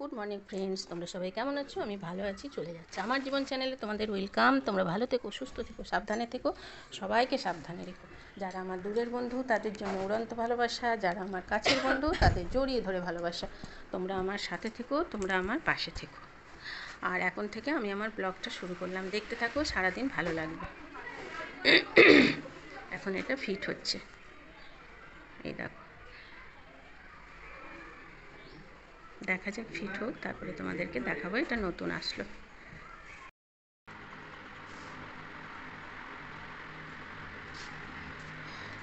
Good morning friends, তোমরা সবাই কেমন আছো? আমি ভালো আছি, চলে যাচ্ছে আমার জীবন চ্যানেলে তোমাদের ওয়েলকাম। তোমরা ভালো থেকো, সুস্থ থেকো, সাবধানে থেকো, সবাইকে সাবধানে রেখো। যারা আমার দূরের বন্ধু তাদের জন্য উড়ন্ত ভালোবাসা, যারা আমার কাছের বন্ধু তাদের জড়িয়ে ধরে ভালোবাসা। তোমরা আমার সাথে থেকো, তোমরা আমার পাশে থেকো। আর এখন থেকে আমি আমার ব্লগটা শুরু করলাম, দেখতে থাকো, সারাদিন ভালো লাগবে। এখন এটা ফিট হচ্ছে, এই দেখো, দেখা যাক ফিট হোক, তারপরে তোমাদেরকে দেখাবো এটা নতুন আসলো।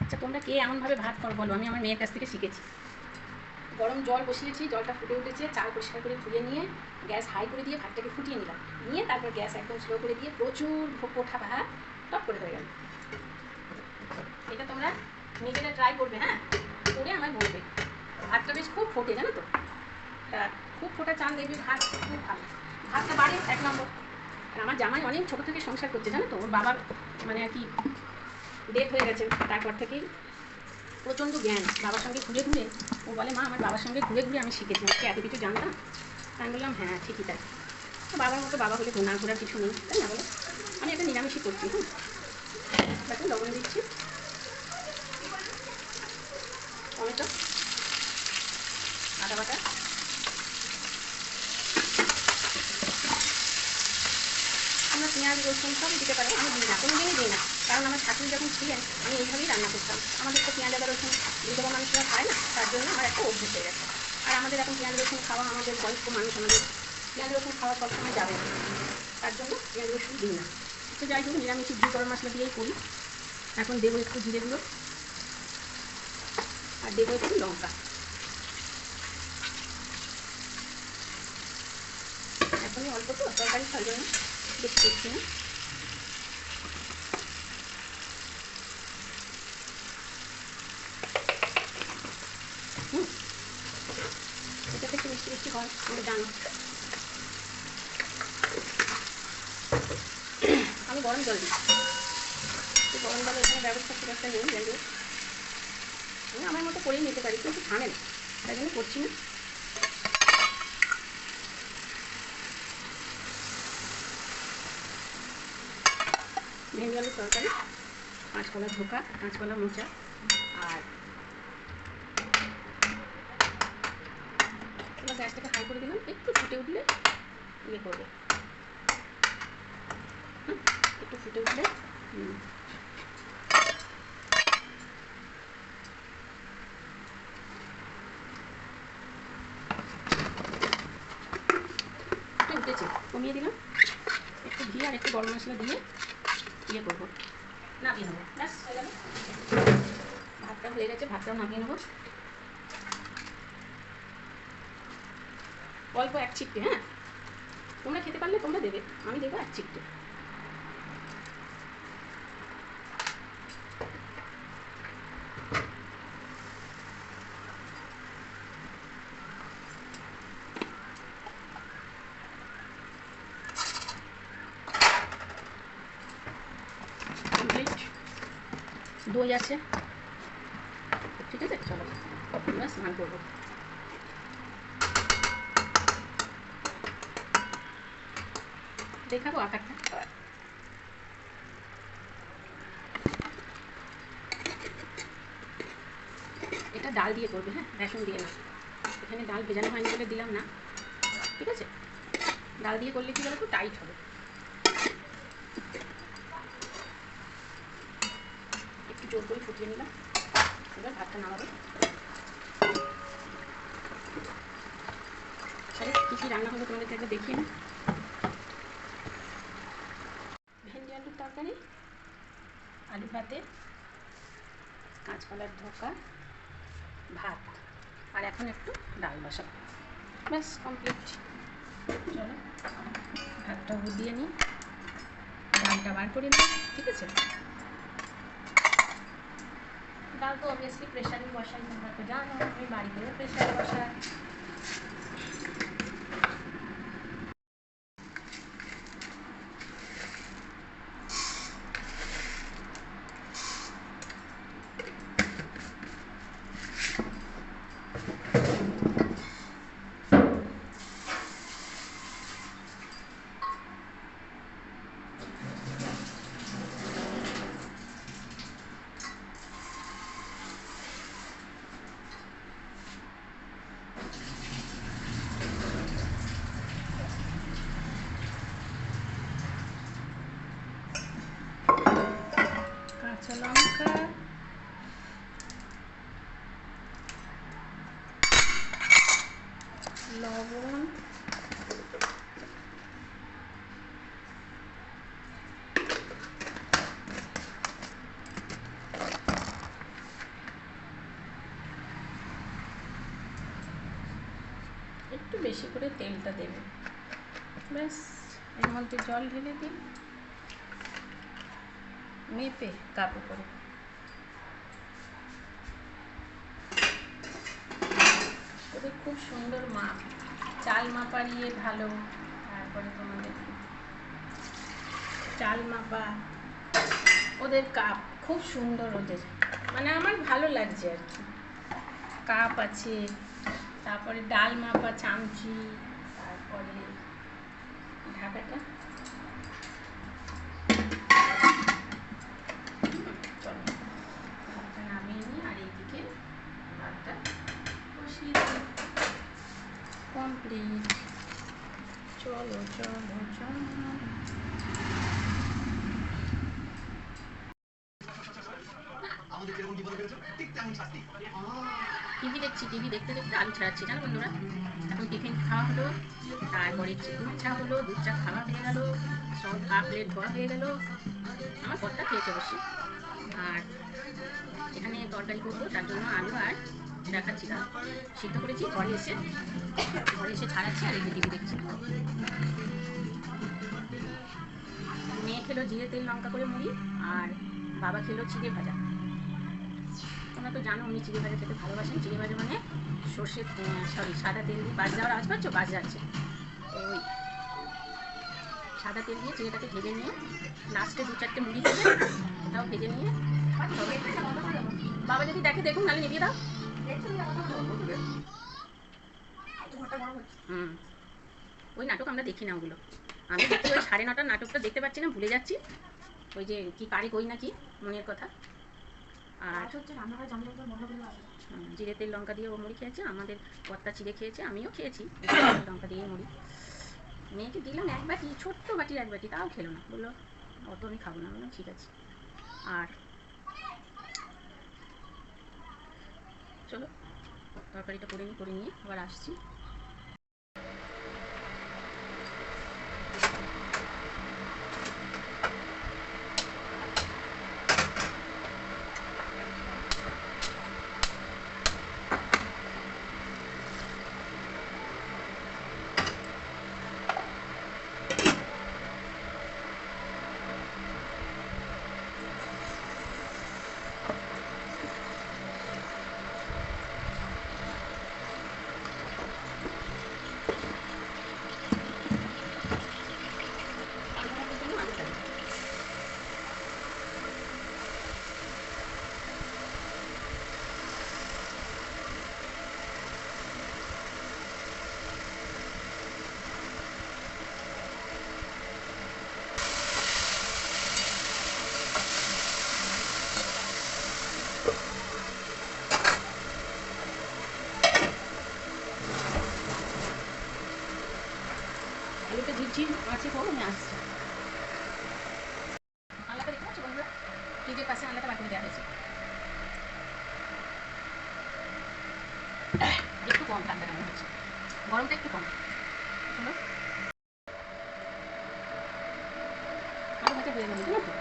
আচ্ছা, তোমরা কে এমনভাবে ভাত করো বলো? আমি আমার মেয়ের কাছ থেকে শিখেছি। গরম জল বসিয়েছি, জলটা ফুটে উঠেছে, চাল পরিষ্কার করে ধুয়ে নিয়ে গ্যাস হাই করে দিয়ে ভাতটাকে ফুটিয়ে নিলাম, নিয়ে তারপর গ্যাস একদম স্লো করে দিয়ে প্রচুর পোঠা ভাত টপ করে হয়ে গেল। এটা তোমরা নিজেরা ট্রাই করবে, হ্যাঁ, করে আমায় বলবে। ভাতটা বেশ খুব ফোটে, জানো তো, খুব ফোটা চাল দেখবে ভাত খুব ভালো, ভাতটা বাড়ে 1 নম্বর। আর আমার জামাই অনেক ছোটো থেকে সংসার করছে, জানো তো, ওর বাবার মানে আর কি ডেথ হয়ে গেছে, তারপর থেকেই প্রচণ্ড জ্ঞান। বাবার সঙ্গে ঘুরে ঘুরে ও বলে, মা আমার বাবার সঙ্গে ঘুরে ঘুরে আমি শিখেছি, আজকে এত কিছু জানতাম। আমি বললাম হ্যাঁ ঠিকই তাই, বাবার মতো বাবা হলে ঘোনা ঘোরার কিছু নেই, তাই না বলো? আমি একটা নিরামিষই করছি। দেখো লবণ দিচ্ছি, টমেটো, আদা বাটা, আমরা পেঁয়াজ রসুন সবই দিতে পারো, আমি দিই না, কোনো দিনই দিই না, কারণ আমার শাশুড়ি যখন ছিলেন আমি এইভাবেই রান্না করতাম। আমাদের তো পেঁয়াজ আদা রসুন বিধবা মানুষরা খায় না, তার জন্য আমার একটা অভ্যেস হয়ে গেছে। আর আমাদের এখন পেঁয়াজ রসুন খাওয়া, আমাদের বয়স্ক মানুষ, আমাদের পেঁয়াজ রসুন খাওয়া সবসময় যাবে না, তার জন্য পেঁয়াজ রসুন দিই না। তো যাই হোক, নিরামিষি ঘি গরম মশলা দিয়েই করি। এখন দেবো একটু জিরে গুঁড়ো, আর দেবো একটু লঙ্কা। এখনই অল্প তো তরকারি, তার জন্য বেশি দিচ্ছি না। এটাতে একটু মিষ্টি মিষ্টি হয়, তুমি জানো। আমি গরম জল দিই, গরম জল এখানে ব্যবস্থা খুব একটা নেই, যাই হোক আমি আমার মতো করেই নিতে পারি, কিন্তু থামে না, তাই জন্য করছি না। ভেন্ডি আলুর তরকারি, কাঁচকলা ধোকা, কাঁচকলা মোচা, আর এবার গ্যাসটাকে হাই করে দিলাম, একটু ফুটে উঠলে ইয়ে করবে, একটু ফুটে উঠলে উঠেছে, কমিয়ে দিলাম, একটু ঘি আর একটু গরম মশলা দিয়ে ইয়ে করবো, নামিয়ে নেবো, ব্যাস হয়ে গেল। ভাতটা হয়ে গেছে, ভাতটাও নামিয়ে নেবো। অল্প 1 চিপটে, হ্যাঁ, তোমরা খেতে পারলে তোমরা দেবে, আমি দেবো 1 চিপটে। দই আছে, ঠিক আছে, চলো আমরা স্নান করবো। দেখাবো আকারটা। এটা ডাল দিয়ে করবে, হ্যাঁ, বেসন দিয়ে না। এখানে ডাল ভেজানো হয়নি বলে দিলাম না, ঠিক আছে। ডাল দিয়ে করলে কি বলতো, টাইট হবে। একটু জোর করে ফুটিয়ে নিলাম, এবার ভাতটা নামাবো। তাহলে কী কী রান্না হলো তোমাদেরকে একবার দেখিয়ে না। ভেন্ডি আলুর তরকারি, আলু ভাতে, কাঁচকলার ধোকা, ভাত, আর এখন একটু ডাল বসাবো, ব্যাস কমপ্লিট। চলো ভাতটা দিয়ে নিই, ডালটা বার করে নিই, ঠিক আছে। ডাল তো অবভিয়াসলি প্রেশারে বসাই, তোমরা তো জানো, আমি বাড়িতেও প্রেশারে বসাই। কাঁচা লঙ্কা, লবণ, একটু বেশি করে তেলটা দেবে, ব্যাস। এর মধ্যে জল ঢেলে দিই মেপে কাপে করে। ওদের খুব সুন্দর মাপ, চাল মাপার ইয়ে ভালো। তারপরে তোমাদের চাল মাপা, ওদের কাপ খুব সুন্দর ওদের, মানে আমার ভালো লাগছে আর কি। কাপ আছে, তারপরে ডাল মাপা চামচি, তারপরে ঢাকাটা চলো ভাতটা নামিয়ে নিই, আর এইদিকে ভাতটা বসিয়ে দিই। কমপ্লিট। চলো চলো চলো। টিভি দেখছি, টিভি দেখতে দেখতে আলু ছাড়াচ্ছি, জানো বন্ধুরা। এখন টিফিন খাওয়া হলো, তারপরে দুধ চা হলো, দুধ চা খাওয়া হয়ে গেল, সব কাপ প্লেট ধোয়া হয়ে গেল। আমার কর্তা খেয়েছে বসে। আর এখানে তরকারি করবো, তার জন্য আলু আর দেখাচ্ছি না, সিদ্ধ করেছি। ঘরে এসে ছাড়াচ্ছি, আর এই যে টিভি দেখছি। মেয়ে খেলো জিরে তেল লঙ্কা করে মুড়ি, আর বাবা খেলো চিড়ে ভাজা। তোমরা তো জানো উনি চিড়ে ভাজা খেতে ভালোবাসেন। চিড়ে ভাজা মানে সর্ষে সাদা তেল দিয়ে, বাজ যাওয়ার আওয়াজ পাচ্ছ? বাজ যাচ্ছে। ওই সাদা তেল দিয়ে চিড়েটাকে ভেজে নিয়ে লাস্টে 2-4টে মুড়ি দেবে, ওটাও ভেজে নিয়ে। বাবা যদি দেখে দেখুন, নাহলে নিভিয়ে দাও। ওই নাটক আমরা দেখি না, ওগুলো আমি দেখি। ওই 9:30টার নাটকটা দেখতে পাচ্ছি না, ভুলে যাচ্ছি। ওই যে কি কারি কই নাকি, মনের কথা। আর জিরে তেল লঙ্কা দিয়ে ও মুড়ি খেয়েছে, আমাদের কর্তা চিড়ে খেয়েছে, আমিও খেয়েছি লঙ্কা দিয়ে মুড়ি। মেয়েকে দিলাম 1 বাটি, ছোট্ট বাটির 1 বাটি, তাও খেলো না, বললো অত আমি খাবো না। বললাম ঠিক আছে। আর চলো তরকারিটা করে নিয়ে আবার আসছি। আলুটা ঝিরঝির আছে, তো আমি আসছি। আলুটা দেখতে পাচ্ছ বন্ধুরা, ফ্রিজের পাশে আলুটা বার করে দেওয়া হয়েছে। একটু কম ঠান্ডাটা মনে হচ্ছে, গরমটা একটু কম। হলো আলু ভাজা হয়ে গেল, জানো তো।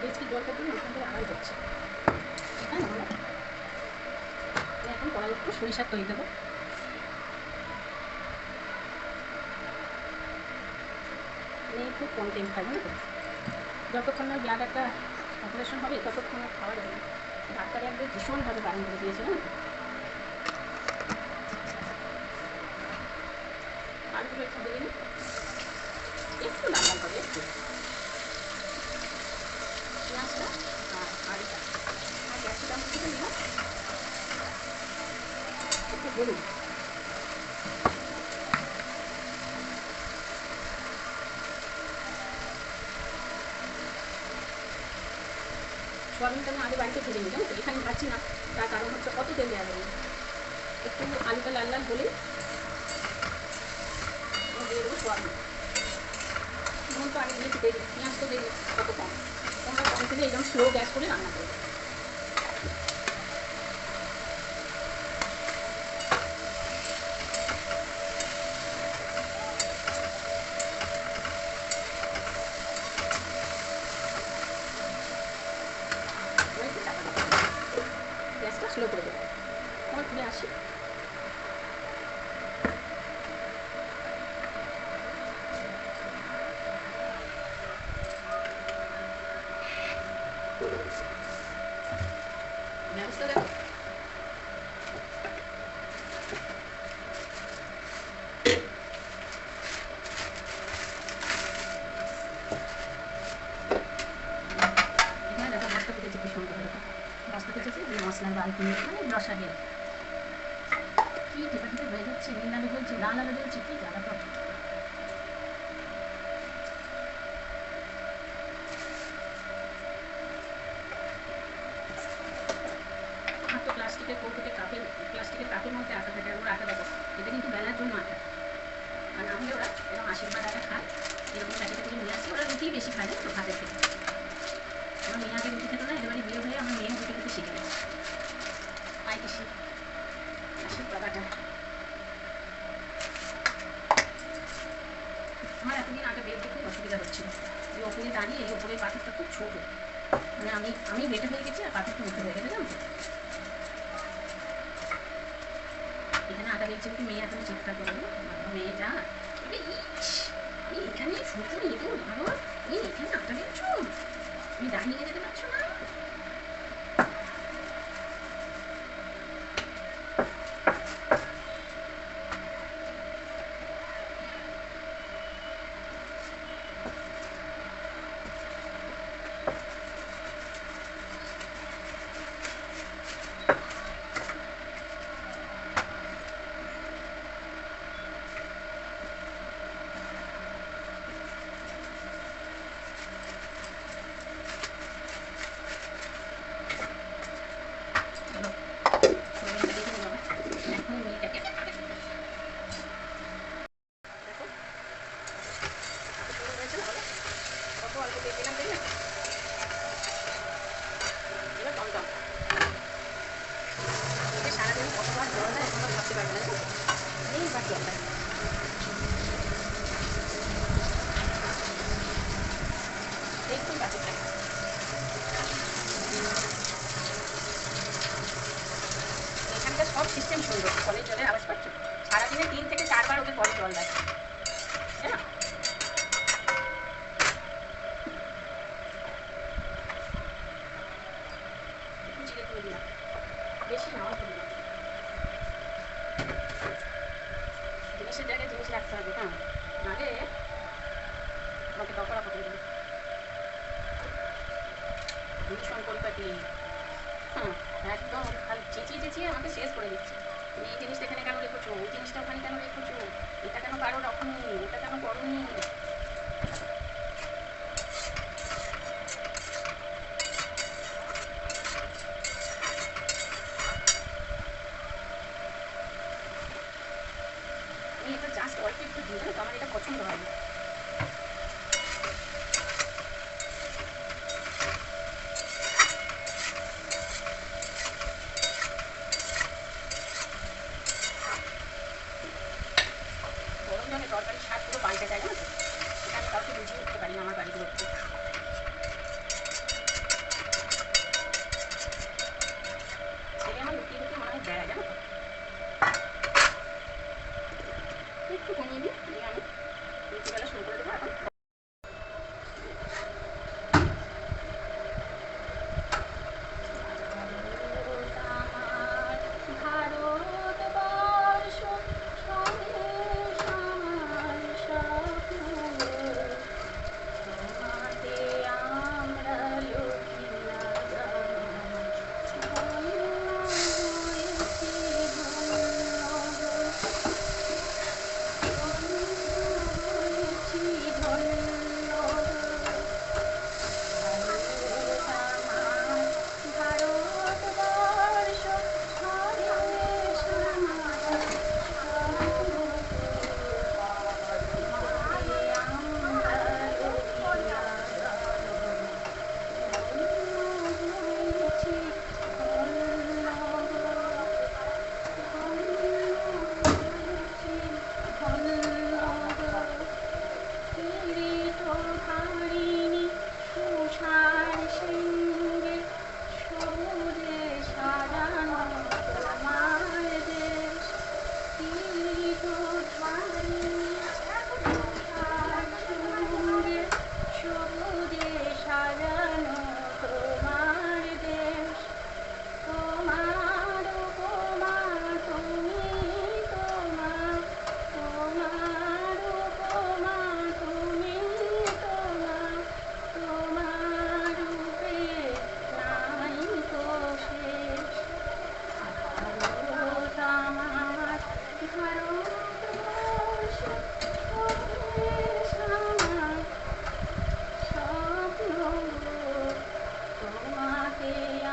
বেশি জলটা দিয়ে ওখান থেকে আড়াই হচ্ছে। এখানে আমরা এখন কড়াই একটু সরিষার তৈরি দেবো। মেয়ে খুব কম তেল খায়, জানো তো। যতক্ষণ না ব্লাড একটা অপারেশন হবে ততক্ষণ খাওয়া যাবে না। ডাক্তারে একবার ভীষণভাবে বারণ করে দিয়েছে, জানো তো। আলুগুলো একটু দিয়ে নিই, একটু লাল লাল হবে, একটু পেঁয়াজটা আর আলুটা আর ক্যাপসিকাম থেকে নিলাম, একটু হলুদ। সোয়াবিনটা আমি আলু বাড়িতে ভেজে নিই, জানো তো। এখানে ভাজছি না, তার কারণ হচ্ছে কত তেল দেওয়া যাবে। একটু আলুটা লাল লাল হলে দিয়ে দেবো সোয়াবিন। নুন তো আগে দিয়েছি, দেখি পেঁয়াজ তো দেখি কত কম। তোমরা থেকে একদম স্লো গ্যাস করে রান্না করবো। গ্যাসটা স্লো করে দেবো। আমার তুলে আসি। ব্যবস্থা দেখো। এখানে দেখো ভাতটা ফুটেছে কি সুন্দর, দেখো ভাতটা ফুটেছে মশলার বালতি মানে রসা দিয়ে কি টিপা টিপে হয়ে যাচ্ছে, নীল আলু বলছে, লাল আলু বলছে, কি জ্বালা তো। তো প্লাস্টিকের কৌটোতে প্লাস্টিকের কাপের মধ্যে আটা থাকে, ওরা আটা দেখো এটা কিন্তু বেলার জন্য আটা। আর না হলে ওরা এরকম আশীর্বাদ আটা খায়, এরকম প্যাকেটে থেকে নিয়ে আসে, ওরা রুটি বেশি খায় তো ভাতের থেকে। আমার মেয়ে আগে রুটি খেত না, এবারে বিয়ে হয়ে আমার মেয়ে রুটি খেতে শিখে গেছে। পাই বেশি আশীর্বাদ আটা। আমার এতদিন আগে বেরতে খুব অসুবিধা হচ্ছিল, এই ওপরে দাঁড়িয়ে এই ওপরের পাথরটা খুব ছোটো, মানে আমি বেটে হয়ে গেছি আর পাথরটা উঠে হয়ে গেছে, জানো তো। এখানে আটা বেরছে কি মেয়ে এত চিৎকার করবে, মেয়েটা আমি এখানে ফুটো এতো ভালো, তুমি এখানে আটা বেরছো, তুমি দাঁড়িয়ে যেতে পারছো না। সারাদিন কতবার জল দেয় তোমরা ভাবতে পারবে না, এইবার জল দেয়। দেখুন পাখিটা এখানকার সব সিস্টেম সুন্দর, কলের জলের আওয়াজ পাচ্ছ, সারাদিনে 3 থেকে 4 বার ওদের কলে জল দেয়, তাই না। জিরে করে দিলাম, বেশি নাও করি না, জিনিসের জায়গায় জিনিস রাখতে হবে, হ্যাঁ নাহলে আমাকে দরকার পড়ে যাবে। ভীষণ পরিপাটি, হ্যাঁ একদম চেঁচিয়ে চেঁচিয়ে আমাকে শেষ করে দিচ্ছে। তুমি এই জিনিসটা এখানে কেন রেখেছো, ওই জিনিসটা ওখানে কেন রেখেছো, এটা কেন কারো রকমই, ওটা কেন করনি। আমি এটা জাস্ট অল্প একটু দিই, জানো তো আমার এটা পছন্দ হয় না। গরম জলে তরকারি স্বাদ পুরো পাল্টে যায়, জানো তো। এটা আমি কাউকে বুঝিয়ে উঠতে পারি না আমার বাড়িগুলোতে। ছেলে আমার লুকিয়ে লুকিয়ে মনে হয় দেয়, জানো তো। একটু কমিয়ে দিই, আমি দুপুরবেলা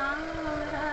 আমরা